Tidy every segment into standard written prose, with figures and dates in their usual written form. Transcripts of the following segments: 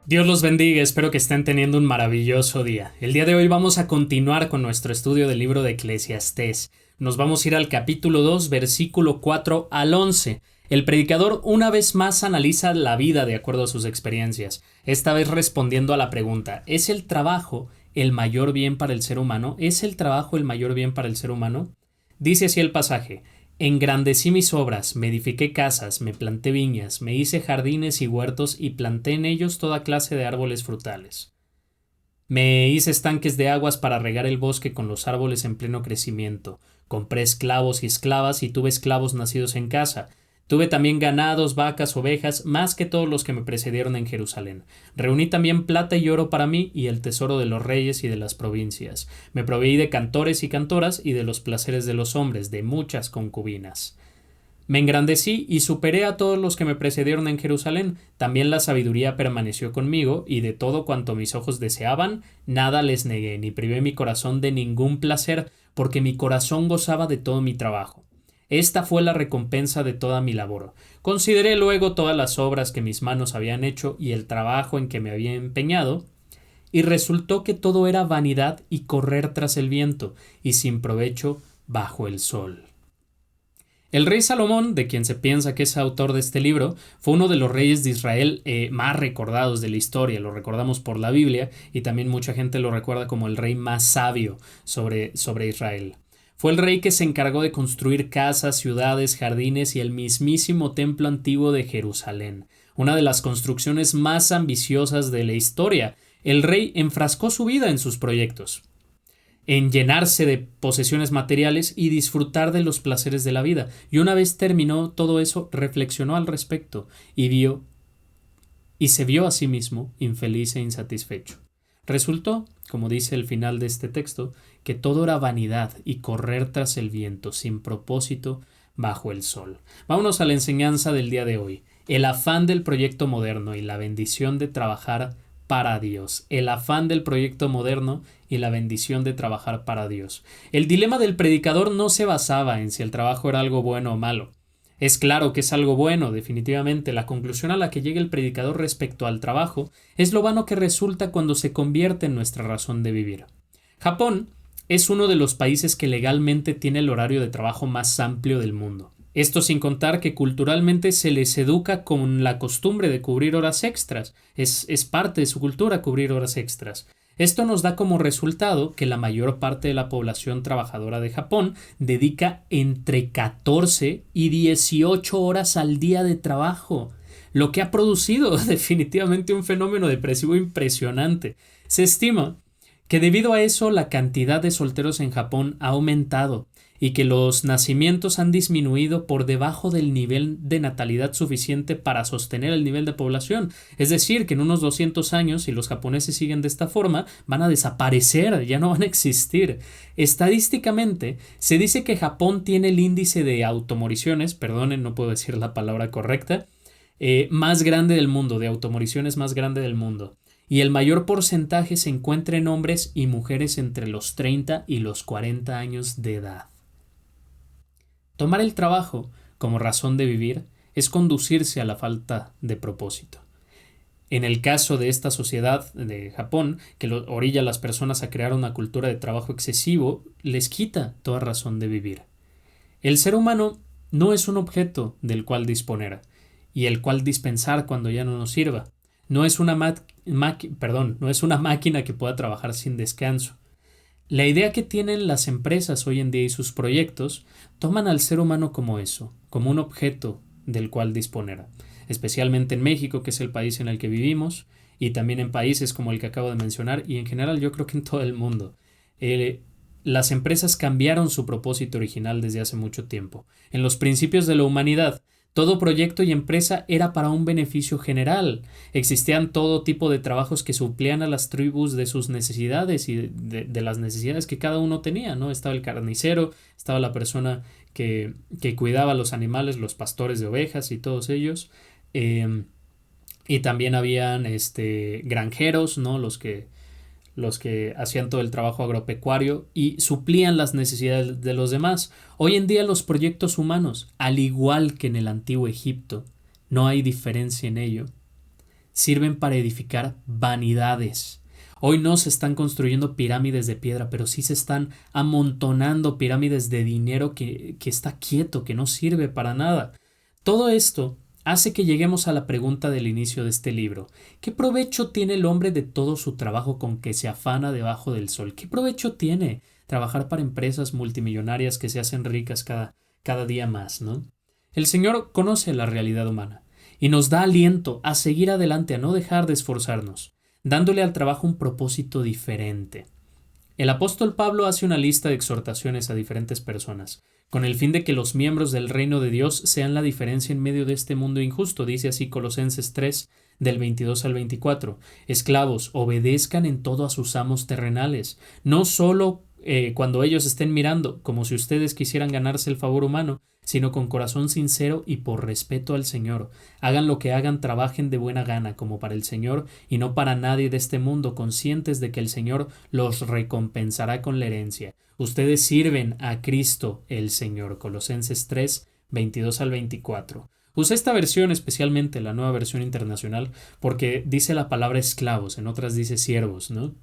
Dios los bendiga, espero que estén teniendo un maravilloso día. El día de hoy vamos a continuar con nuestro estudio del libro de Eclesiastés. Nos vamos a ir al capítulo 2, versículo 4 al 11. El predicador una vez más analiza la vida de acuerdo a sus experiencias, esta vez respondiendo a la pregunta: ¿es el trabajo el mayor bien para el ser humano? ¿Es el trabajo el mayor bien para el ser humano? Dice así el pasaje: Engrandecí mis obras, me edifiqué casas, me planté viñas, me hice jardines y huertos y planté en ellos toda clase de árboles frutales. Me hice estanques de aguas para regar el bosque con los árboles en pleno crecimiento. Compré esclavos y esclavas y tuve esclavos nacidos en casa. Tuve también ganados, vacas, ovejas, más que todos los que me precedieron en Jerusalén. Reuní también plata y oro para mí y el tesoro de los reyes y de las provincias. Me proveí de cantores y cantoras y de los placeres de los hombres, de muchas concubinas. Me engrandecí y superé a todos los que me precedieron en Jerusalén. También la sabiduría permaneció conmigo, y de todo cuanto mis ojos deseaban, nada les negué, ni privé mi corazón de ningún placer, porque mi corazón gozaba de todo mi trabajo. Esta fue la recompensa de toda mi labor. Consideré luego todas las obras que mis manos habían hecho y el trabajo en que me había empeñado, y resultó que todo era vanidad y correr tras el viento, y sin provecho bajo el sol. El rey Salomón, de quien se piensa que es autor de este libro, fue uno de los reyes de Israel más recordados de la historia. Lo recordamos por la Biblia y también mucha gente lo recuerda como el rey más sabio sobre Israel. Fue el rey que se encargó de construir casas, ciudades, jardines y el mismísimo templo antiguo de Jerusalén, una de las construcciones más ambiciosas de la historia. El rey enfrascó su vida en sus proyectos, en llenarse de posesiones materiales y disfrutar de los placeres de la vida. Y una vez terminó todo eso, reflexionó al respecto y se vio a sí mismo infeliz e insatisfecho. Resultó, como dice el final de este texto, que todo era vanidad y correr tras el viento, sin propósito, bajo el sol. Vámonos a la enseñanza del día de hoy. El afán del proyecto moderno y la bendición de trabajar para Dios. El afán del proyecto moderno y la bendición de trabajar para Dios. El dilema del predicador no se basaba en si el trabajo era algo bueno o malo. Es claro que es algo bueno, definitivamente. La conclusión a la que llega el predicador respecto al trabajo es lo vano que resulta cuando se convierte en nuestra razón de vivir. Japón es uno de los países que legalmente tiene el horario de trabajo más amplio del mundo. Esto sin contar que culturalmente se les educa con la costumbre de cubrir horas extras. Es parte de su cultura cubrir horas extras. Esto nos da como resultado que la mayor parte de la población trabajadora de Japón dedica entre 14 y 18 horas al día de trabajo, lo que ha producido definitivamente un fenómeno depresivo impresionante. Se estima que debido a eso la cantidad de solteros en Japón ha aumentado y que los nacimientos han disminuido por debajo del nivel de natalidad suficiente para sostener el nivel de población. Es decir, que en unos 200 años, si los japoneses siguen de esta forma, van a desaparecer, ya no van a existir. Estadísticamente, se dice que Japón tiene el índice de automoriciones, perdonen, no puedo decir la palabra correcta, más grande del mundo, de automoriciones más grande del mundo. Y el mayor porcentaje se encuentra en hombres y mujeres entre los 30 y los 40 años de edad. Tomar el trabajo como razón de vivir es conducirse a la falta de propósito. En el caso de esta sociedad de Japón, que orilla a las personas a crear una cultura de trabajo excesivo, les quita toda razón de vivir. El ser humano no es un objeto del cual disponer y el cual dispensar cuando ya no nos sirva. No es una máquina que pueda trabajar sin descanso. La idea que tienen las empresas hoy en día y sus proyectos toman al ser humano como eso, como un objeto del cual disponer, especialmente en México, que es el país en el que vivimos, y también en países como el que acabo de mencionar, y en general yo creo que en todo el mundo. Las empresas cambiaron su propósito original desde hace mucho tiempo. En los principios de la humanidad, todo proyecto y empresa era para un beneficio general. Existían todo tipo de trabajos que suplían a las tribus de sus necesidades y de las necesidades que cada uno tenía, ¿no? Estaba el carnicero, estaba la persona que cuidaba a los animales, los pastores de ovejas y todos ellos. Y también habían granjeros, ¿no? Los que hacían todo el trabajo agropecuario y suplían las necesidades de los demás. Hoy en día los proyectos humanos, al igual que en el antiguo Egipto, no hay diferencia en ello, sirven para edificar vanidades. Hoy no se están construyendo pirámides de piedra, pero sí se están amontonando pirámides de dinero que está quieto, que no sirve para nada. Todo esto hace que lleguemos a la pregunta del inicio de este libro. ¿Qué provecho tiene el hombre de todo su trabajo con que se afana debajo del sol? ¿Qué provecho tiene trabajar para empresas multimillonarias que se hacen ricas cada día más, ¿no? El Señor conoce la realidad humana y nos da aliento a seguir adelante, a no dejar de esforzarnos, dándole al trabajo un propósito diferente. El apóstol Pablo hace una lista de exhortaciones a diferentes personas, con el fin de que los miembros del reino de Dios sean la diferencia en medio de este mundo injusto. Dice así Colosenses 3, del 22 al 24. Esclavos, obedezcan en todo a sus amos terrenales, no solo cuando ellos estén mirando, como si ustedes quisieran ganarse el favor humano, sino con corazón sincero y por respeto al Señor. Hagan lo que hagan, trabajen de buena gana, como para el Señor y no para nadie de este mundo, conscientes de que el Señor los recompensará con la herencia. Ustedes sirven a Cristo el Señor. Colosenses 3, 22 al 24. Usé esta versión, especialmente la Nueva Versión Internacional, porque dice la palabra esclavos, en otras dice siervos, ¿no?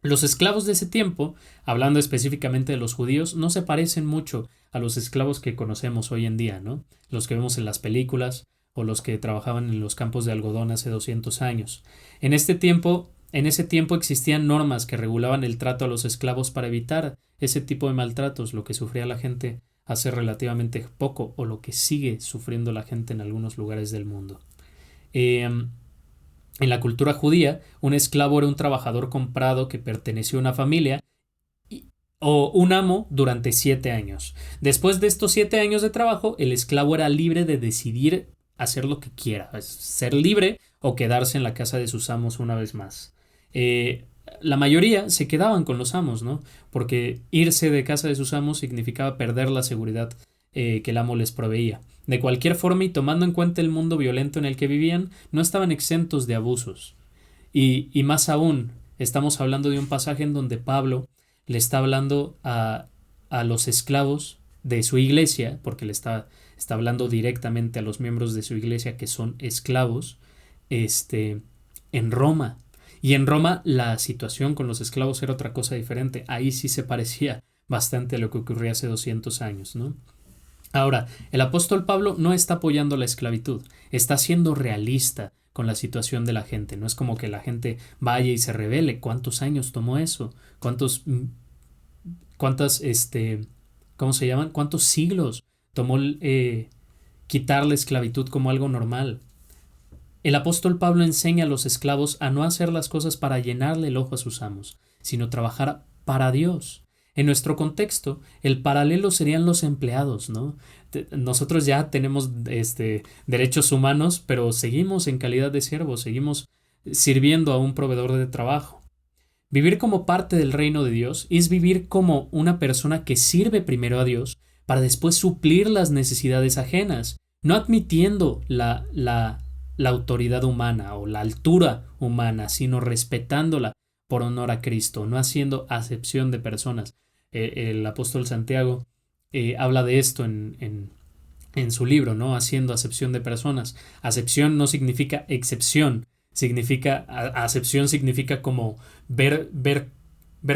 Los esclavos de ese tiempo, hablando específicamente de los judíos, no se parecen mucho a los esclavos que conocemos hoy en día, ¿no? Los que vemos en las películas o los que trabajaban en los campos de algodón hace 200 años. En ese tiempo existían normas que regulaban el trato a los esclavos para evitar ese tipo de maltratos, lo que sufría la gente hace relativamente poco o lo que sigue sufriendo la gente en algunos lugares del mundo. En la cultura judía, un esclavo era un trabajador comprado que perteneció a una familia o un amo durante 7 años. Después de estos 7 años de trabajo, el esclavo era libre de decidir hacer lo que quiera, ser libre o quedarse en la casa de sus amos una vez más. La mayoría se quedaban con los amos, ¿no? Porque irse de casa de sus amos significaba perder la seguridad que el amo les proveía. De cualquier forma, y tomando en cuenta el mundo violento en el que vivían, no estaban exentos de abusos. Y más aún, estamos hablando de un pasaje en donde Pablo le está hablando a los esclavos de su iglesia, porque le está hablando directamente a los miembros de su iglesia que son esclavos, en Roma. Y en Roma la situación con los esclavos era otra cosa diferente. Ahí sí se parecía bastante a lo que ocurría hace 200 años, ¿no? Ahora, el apóstol Pablo no está apoyando la esclavitud, está siendo realista con la situación de la gente. No es como que la gente vaya y se rebele. ¿Cuántos años tomó eso? ¿Cómo se llaman? ¿Cuántos siglos tomó quitar la esclavitud como algo normal? El apóstol Pablo enseña a los esclavos a no hacer las cosas para llenarle el ojo a sus amos, sino trabajar para Dios. En nuestro contexto, el paralelo serían los empleados, ¿no? Nosotros ya tenemos derechos humanos, pero seguimos en calidad de siervos, seguimos sirviendo a un proveedor de trabajo. Vivir como parte del reino de Dios es vivir como una persona que sirve primero a Dios para después suplir las necesidades ajenas, no admitiendo la autoridad humana o la altura humana, sino respetándola por honor a Cristo, no haciendo acepción de personas. El apóstol Santiago habla de esto en su libro, ¿no? Haciendo acepción de personas. Acepción no significa excepción, acepción significa como ver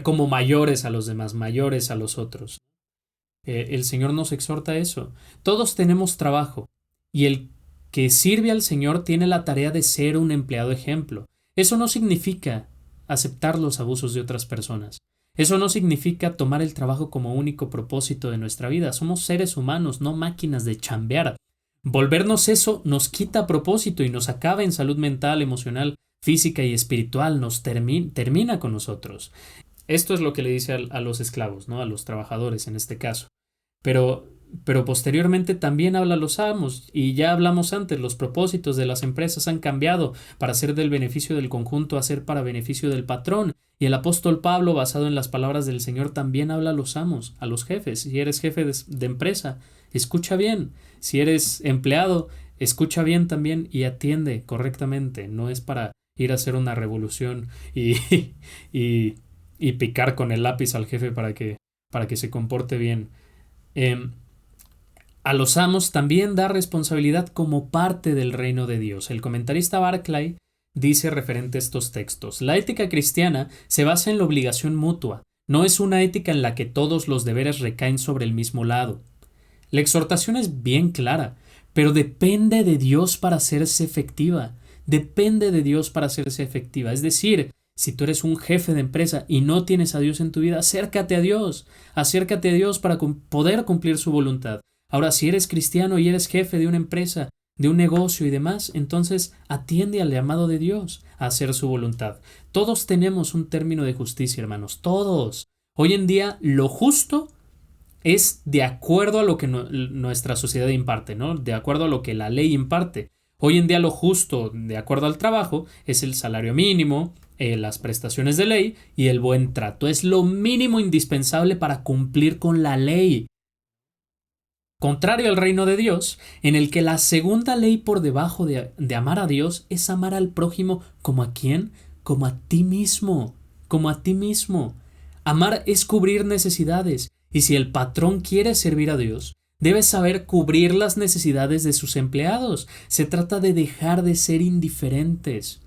como mayores a los demás, mayores a los otros. El Señor nos exhorta a eso. Todos tenemos trabajo y el que sirve al Señor tiene la tarea de ser un empleado ejemplo. Eso no significa aceptar los abusos de otras personas. Eso no significa tomar el trabajo como único propósito de nuestra vida. Somos seres humanos, no máquinas de chambear. Volvernos eso nos quita propósito y nos acaba en salud mental, emocional, física y espiritual. Nos termina con nosotros. Esto es lo que le dice a los esclavos, ¿no? A los trabajadores en este caso. Pero posteriormente también habla a los amos, y ya hablamos antes, los propósitos de las empresas han cambiado para ser del beneficio del conjunto a ser para beneficio del patrón. Y el apóstol Pablo, basado en las palabras del Señor, también habla a los amos, a los jefes. Si eres jefe de empresa, escucha bien. Si eres empleado, escucha bien también y atiende correctamente. No es para ir a hacer una revolución y picar con el lápiz al jefe para que se comporte bien. A los amos también da responsabilidad como parte del reino de Dios. El comentarista Barclay dice referente a estos textos: la ética cristiana se basa en la obligación mutua, no es una ética en la que todos los deberes recaen sobre el mismo lado. La exhortación es bien clara, pero depende de Dios para hacerse efectiva. Depende de Dios para hacerse efectiva. Es decir, si tú eres un jefe de empresa y no tienes a Dios en tu vida, acércate a Dios. Acércate a Dios para poder cumplir su voluntad. Ahora, si eres cristiano y eres jefe de una empresa, de un negocio y demás, entonces atiende al llamado de Dios a hacer su voluntad. Todos tenemos un término de justicia, hermanos. Todos. Hoy en día, lo justo es de acuerdo a lo que nuestra sociedad imparte, ¿no? De acuerdo a lo que la ley imparte. Hoy en día lo justo, de acuerdo al trabajo, es el salario mínimo, las prestaciones de ley y el buen trato. Es lo mínimo indispensable para cumplir con la ley. Contrario al reino de Dios, en el que la segunda ley por debajo de amar a Dios es amar al prójimo ¿como a quién? Como a ti mismo. Como a ti mismo. Amar es cubrir necesidades. Y si el patrón quiere servir a Dios, debe saber cubrir las necesidades de sus empleados. Se trata de dejar de ser indiferentes.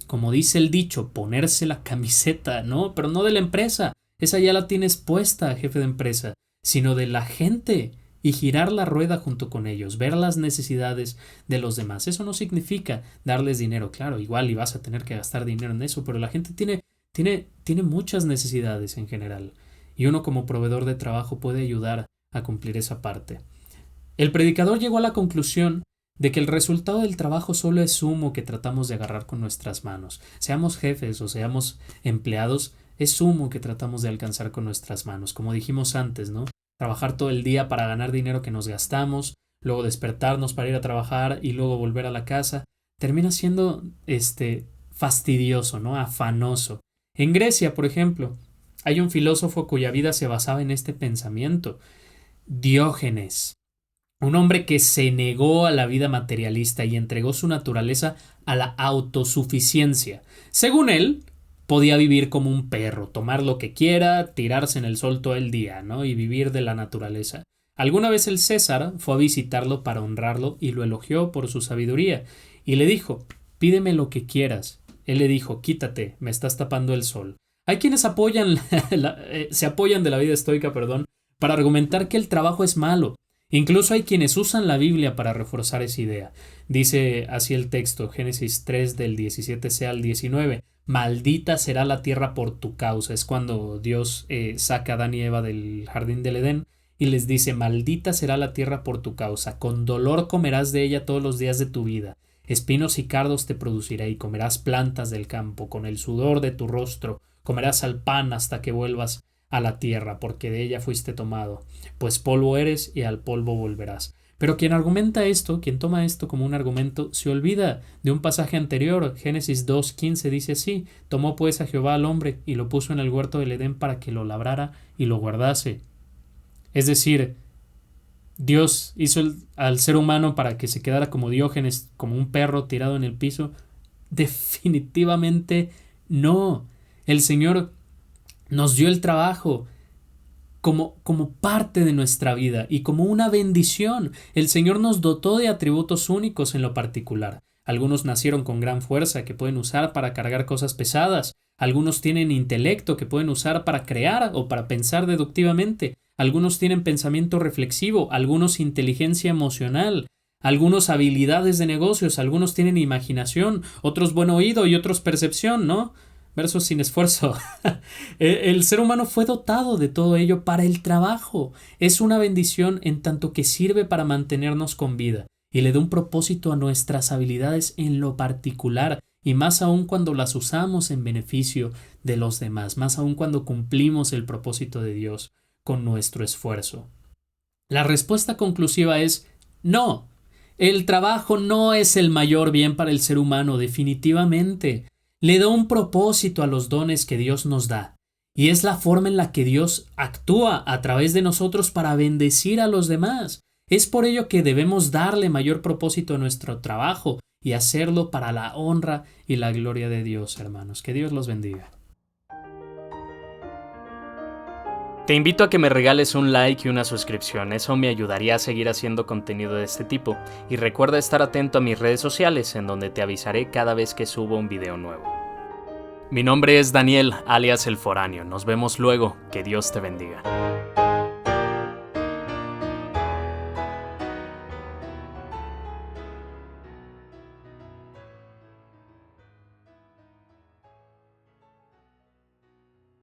Como dice el dicho, ponerse la camiseta, ¿no? Pero no de la empresa. Esa ya la tienes puesta, jefe de empresa, sino de la gente y girar la rueda junto con ellos, ver las necesidades de los demás. Eso no significa darles dinero, claro, igual y vas a tener que gastar dinero en eso, pero la gente tiene muchas necesidades en general. Y uno como proveedor de trabajo puede ayudar a cumplir esa parte. El predicador llegó a la conclusión de que el resultado del trabajo solo es humo que tratamos de agarrar con nuestras manos. Seamos jefes o seamos empleados, es humo que tratamos de alcanzar con nuestras manos. Como dijimos antes, ¿no? Trabajar todo el día para ganar dinero que nos gastamos, luego despertarnos para ir a trabajar y luego volver a la casa, termina siendo fastidioso, ¿no? Afanoso. En Grecia, por ejemplo, hay un filósofo cuya vida se basaba en este pensamiento, Diógenes, un hombre que se negó a la vida materialista y entregó su naturaleza a la autosuficiencia. Según él, podía vivir como un perro, tomar lo que quiera, tirarse en el sol todo el día, ¿no? Y vivir de la naturaleza. Alguna vez el César fue a visitarlo para honrarlo y lo elogió por su sabiduría, y le dijo: pídeme lo que quieras. Él le dijo: quítate, me estás tapando el sol. Hay quienes se apoyan de la vida estoica, para argumentar que el trabajo es malo. Incluso hay quienes usan la Biblia para reforzar esa idea. Dice así el texto, Génesis 3 del 17c al 19. Maldita será la tierra por tu causa. Es cuando Dios saca a Adán y Eva del jardín del Edén y les dice: maldita será la tierra por tu causa. Con dolor comerás de ella todos los días de tu vida. Espinos y cardos te producirá y comerás plantas del campo. Con el sudor de tu rostro comerás al pan hasta que vuelvas a la tierra, porque de ella fuiste tomado, pues polvo eres y al polvo volverás. Pero quien argumenta esto, quien toma esto como un argumento, se olvida de un pasaje anterior. Génesis 2:15 dice así: tomó pues a Jehová al hombre y lo puso en el huerto del Edén para que lo labrara y lo guardase. Es decir, Dios hizo al ser humano para que se quedara como Diógenes, como un perro tirado en el piso. Definitivamente no. El Señor nos dio el trabajo como parte de nuestra vida y como una bendición. El Señor nos dotó de atributos únicos en lo particular. Algunos nacieron con gran fuerza que pueden usar para cargar cosas pesadas. Algunos tienen intelecto que pueden usar para crear o para pensar deductivamente. Algunos tienen pensamiento reflexivo, algunos inteligencia emocional, algunos habilidades de negocios, algunos tienen imaginación, otros buen oído y otros percepción, ¿no? Versos sin esfuerzo. El ser humano fue dotado de todo ello para el trabajo. Es una bendición en tanto que sirve para mantenernos con vida y le da un propósito a nuestras habilidades en lo particular, y más aún cuando las usamos en beneficio de los demás, más aún cuando cumplimos el propósito de Dios con nuestro esfuerzo. La respuesta conclusiva es no. El trabajo no es el mayor bien para el ser humano, definitivamente. Le da un propósito a los dones que Dios nos da, y es la forma en la que Dios actúa a través de nosotros para bendecir a los demás. Es por ello que debemos darle mayor propósito a nuestro trabajo y hacerlo para la honra y la gloria de Dios, hermanos. Que Dios los bendiga. Te invito a que me regales un like y una suscripción, eso me ayudaría a seguir haciendo contenido de este tipo. Y recuerda estar atento a mis redes sociales, en donde te avisaré cada vez que subo un video nuevo. Mi nombre es Daniel, alias El Foráneo. Nos vemos luego. Que Dios te bendiga.